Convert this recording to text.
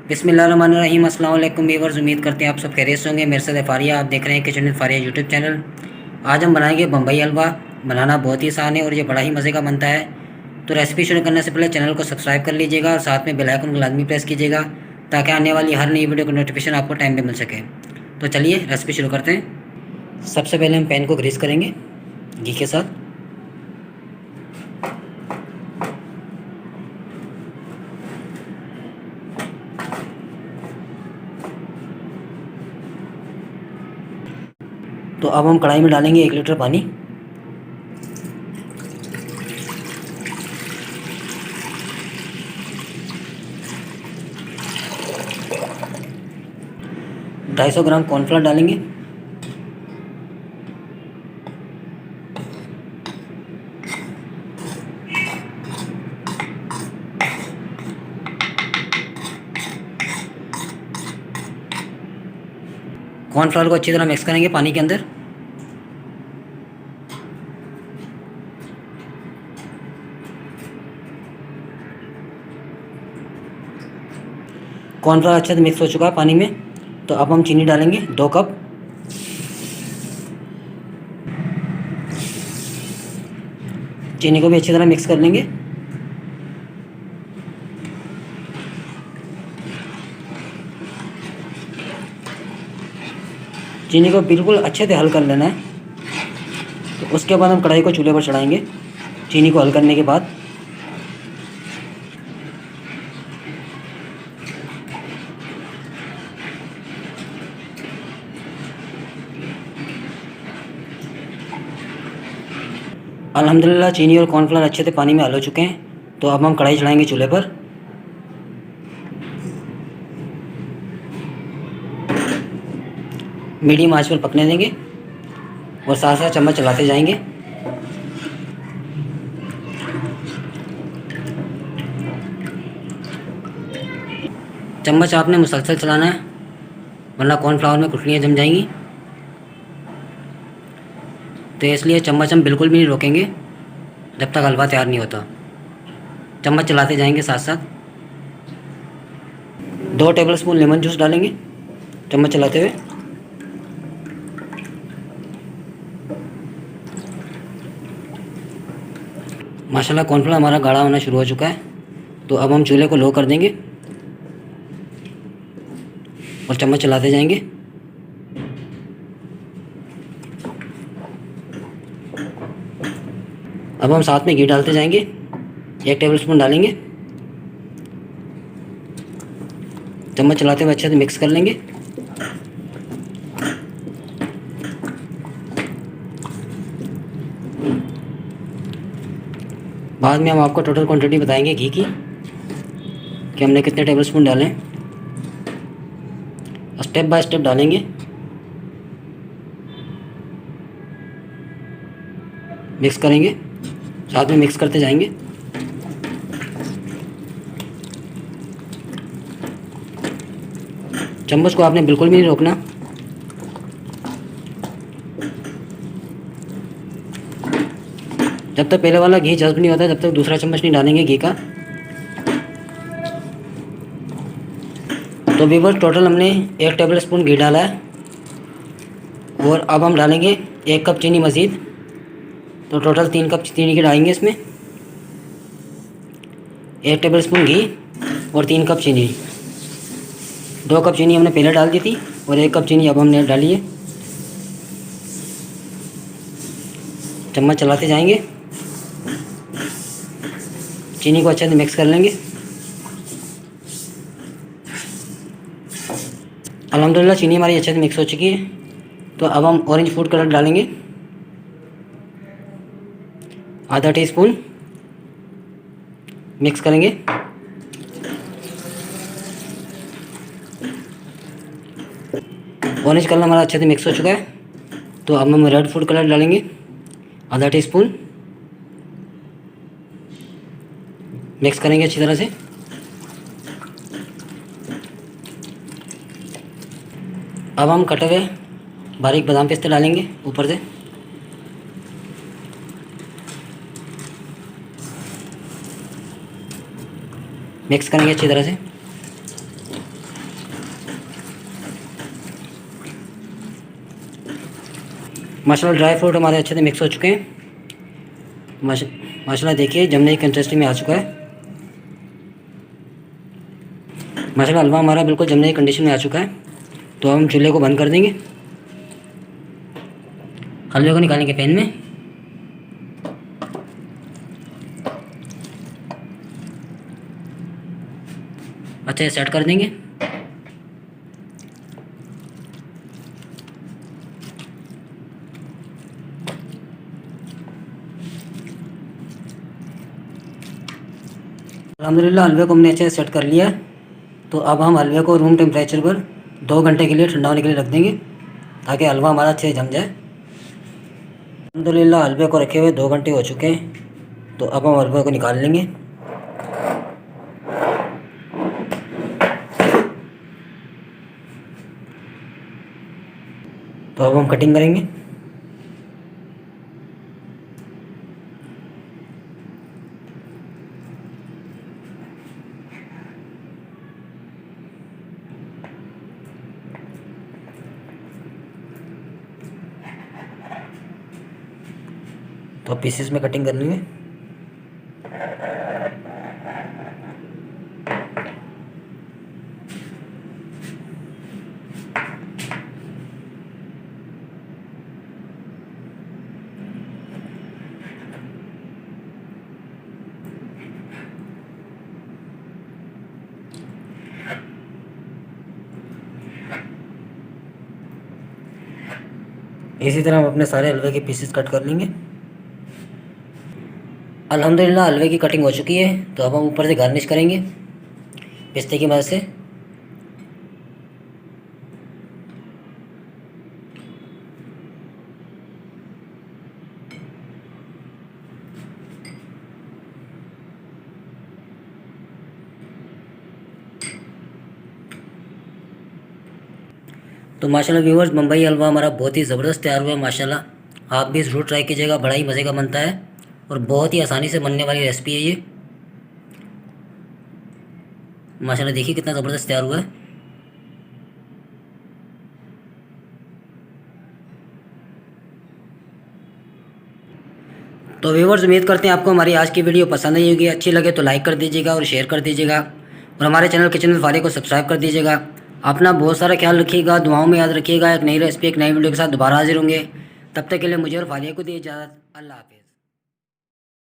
बिस्मिल्लाहिर्रहमानिर्रहीम। अस्सलाम वालेकुम व्यूअर्स, उम्मीद करते हैं आप सब खैरियत से होंगे। मेरे साथ है फारिया, आप देख रहे हैं kitchen with Faria YouTube channel. आज हम बनाएंगे बम्बई हलवा। बनाना बहुत ही आसान है और ये बड़ा ही मज़े का बनता है। तो रेसिपी शुरू करने से पहले चैनल को सब्सक्राइब कर लीजिएगा और साथ में बेल आइकन को लाजमी प्रेस कीजिएगा ताकि आने वाली हर नई वीडियो का नोटिफिकेशन आपको टाइम पे मिल सके। तो चलिए रेसिपी शुरू करते हैं। सबसे पहले हम पैन को ग्रीस करेंगे घी के साथ। तो अब हम कढ़ाई में डालेंगे 1 लीटर पानी। $250 कॉर्नफ्लोर डालेंगे। कॉर्नफ्लोर को अच्छी तरह मिक्स करेंगे पानी के अंदर। कॉर्नफ्लोर अच्छे से मिक्स हो चुका है पानी में। तो अब हम चीनी डालेंगे 2 कप। चीनी को भी अच्छी तरह मिक्स कर लेंगे। चीनी को बिल्कुल अच्छे से हल कर लेना है। तो उसके बाद हम कढ़ाई को चूल्हे पर चढ़ाएंगे चीनी को हल करने के बाद। अल्हम्दुलिल्लाह चीनी और कॉर्नफ्लोर अच्छे से पानी में हल हो चुके हैं। तो अब हम कढ़ाई चढ़ाएंगे चूल्हे पर। मीडियम आंच पर पकने देंगे और साथ साथ चम्मच चलाते जाएंगे। चम्मच आपने मुसलसल चलाना है वरना कॉर्नफ्लावर में गुठलियाँ जम जाएंगी। तो इसलिए चम्मच हम बिल्कुल भी नहीं रोकेंगे जब तक हलवा तैयार नहीं होता। चम्मच चलाते जाएंगे साथ साथ। 2 टेबलस्पून लेमन जूस डालेंगे चम्मच चलाते हुए। माशाल्लाह कॉर्नफ्लावर हमारा गाढ़ा होना शुरू हो चुका है। तो अब हम चूल्हे को लो कर देंगे और चम्मच चलाते जाएंगे। अब हम साथ में घी डालते जाएंगे। 1 टेबलस्पून डालेंगे। चम्मच चलाते हुए अच्छे से मिक्स कर लेंगे। बाद में हम आपको टोटल क्वांटिटी बताएंगे घी की कि हमने कितने टेबलस्पून डालें। स्टेप बाय स्टेप डालेंगे। मिक्स करेंगे, साथ में मिक्स करते जाएंगे। चम्मच को आपने बिल्कुल भी नहीं रोकना। जब तक पहले वाला घी जज्ब नहीं होता जब तक दूसरा चम्मच नहीं डालेंगे घी का। तो व्यूअर्स टोटल हमने 1 टेबलस्पून घी डाला है और अब हम डालेंगे 1 कप चीनी मज़ीद। तो टोटल 3 कप चीनी की डालेंगे इसमें। 1 टेबलस्पून घी और 3 कप चीनी। 2 कप चीनी हमने पहले डाल दी थी और 1 कप चीनी अब हमने डाली है। चम्मच चलाते जाएंगे। चीनी को अच्छे से मिक्स कर लेंगे। अल्हम्दुलिल्लाह चीनी हमारी अच्छे से मिक्स हो चुकी है। तो अब हम ऑरेंज फूड कलर डालेंगे ½ टीस्पून। मिक्स करेंगे। ऑरेंज कलर हमारा अच्छे से मिक्स हो चुका है। तो अब हम रेड फूड कलर डालेंगे ½ टीस्पून। मिक्स करेंगे अच्छी तरह से। अब हम कटे हुए बारीक बादाम पिस्ते डालेंगे ऊपर से। मिक्स करेंगे अच्छी तरह से। माशाल्लाह ड्राई फ्रूट हमारे अच्छे से मिक्स हो चुके हैं। माशाल्लाह देखिए जमने की कंसिस्टेंसी में आ चुका है। माशाल्लाह हलवा हमारा बिल्कुल जमने की कंडीशन में आ चुका है। तो हम चूल्हे को बंद कर देंगे। हलवे को निकालेंगे पैन में। अच्छे से सेट कर देंगे। अल्हम्दुलिल्लाह हलवे को हमने अच्छे से सेट कर लिया है। तो अब हम हलवे को रूम टेम्परेचर पर 2 घंटे के लिए ठंडा होने के लिए रख देंगे, ताकि हलवा हमारा अच्छे से जम जाए। अल्हम्दुलिल्लाह हलवे को रखे हुए 2 घंटे हो चुके हैं। तो अब हम हलवे को निकाल लेंगे। तो अब हम कटिंग करेंगे। तो पीसेस में कटिंग कर लेंगे। इसी तरह हम अपने सारे हलवे के पीसेस कट कर लेंगे। अल्हम्दुलिल्लाह हलवे की कटिंग हो चुकी है। तो अब हम ऊपर से गार्निश करेंगे पिस्ते की मदद से। तो माशाल्लाह व्यूअर्स बम्बई हलवा हमारा बहुत ही ज़बरदस्त तैयार हुआ है माशाल्लाह। आप भी ज़रूर ट्राई कीजिएगा, बड़ा ही मज़े का बनता है और बहुत ही आसानी से बनने वाली रेसिपी है ये। माशाल्लाह देखिए कितना ज़बरदस्त तैयार हुआ है। तो व्यूअर्स उम्मीद करते हैं आपको हमारी आज की वीडियो पसंद आई होगी। अच्छी लगे तो लाइक कर दीजिएगा और शेयर कर दीजिएगा, और हमारे चैनल किचन विद फारिया को सब्सक्राइब कर दीजिएगा। अपना बहुत सारा ख्याल रखिएगा, दुआओं में याद रखिएगा। एक नई रेसिपी एक नई वीडियो के साथ दोबारा हाजिर होंगे। तब तक के लिए मुझे और फारिया को दिए इजाज़त। अल्लाह हाफिज़।